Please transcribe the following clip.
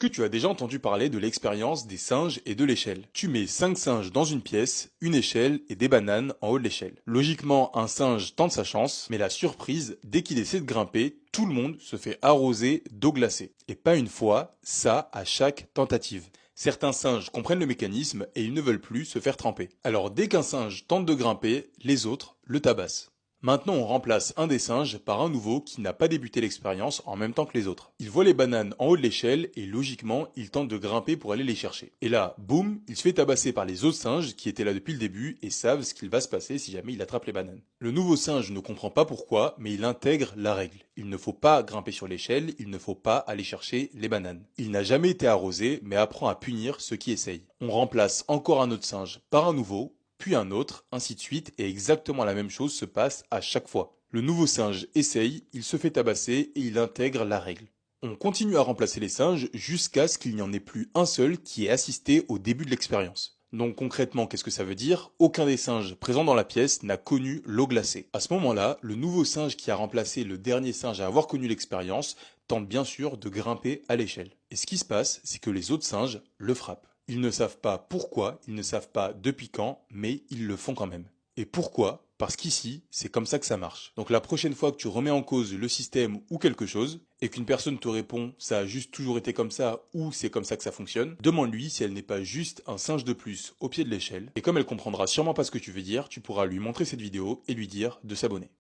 Est-ce que tu as déjà entendu parler de l'expérience des singes et de l'échelle? Tu mets 5 singes dans une pièce, une échelle et des bananes en haut de l'échelle. Logiquement, un singe tente sa chance, mais la surprise, dès qu'il essaie de grimper, tout le monde se fait arroser d'eau glacée. Et pas une fois, ça à chaque tentative. Certains singes comprennent le mécanisme et ils ne veulent plus se faire tremper. Alors dès qu'un singe tente de grimper, les autres le tabassent. Maintenant, on remplace un des singes par un nouveau qui n'a pas débuté l'expérience en même temps que les autres. Il voit les bananes en haut de l'échelle et logiquement, il tente de grimper pour aller les chercher. Et là, boum, il se fait tabasser par les autres singes qui étaient là depuis le début et savent ce qu'il va se passer si jamais il attrape les bananes. Le nouveau singe ne comprend pas pourquoi, mais il intègre la règle. Il ne faut pas grimper sur l'échelle, il ne faut pas aller chercher les bananes. Il n'a jamais été arrosé, mais apprend à punir ceux qui essayent. On remplace encore un autre singe par un nouveau, puis un autre, ainsi de suite, et exactement la même chose se passe à chaque fois. Le nouveau singe essaye, il se fait tabasser et il intègre la règle. On continue à remplacer les singes jusqu'à ce qu'il n'y en ait plus un seul qui ait assisté au début de l'expérience. Donc concrètement, qu'est-ce que ça veut dire? Aucun des singes présents dans la pièce n'a connu l'eau glacée. À ce moment-là, le nouveau singe qui a remplacé le dernier singe à avoir connu l'expérience tente bien sûr de grimper à l'échelle. Et ce qui se passe, c'est que les autres singes le frappent. Ils ne savent pas pourquoi, ils ne savent pas depuis quand, mais ils le font quand même. Et pourquoi? Parce qu'ici, c'est comme ça que ça marche. Donc la prochaine fois que tu remets en cause le système ou quelque chose, et qu'une personne te répond ça a juste toujours été comme ça ou c'est comme ça que ça fonctionne, demande-lui si elle n'est pas juste un singe de plus au pied de l'échelle. Et comme elle comprendra sûrement pas ce que tu veux dire, tu pourras lui montrer cette vidéo et lui dire de s'abonner.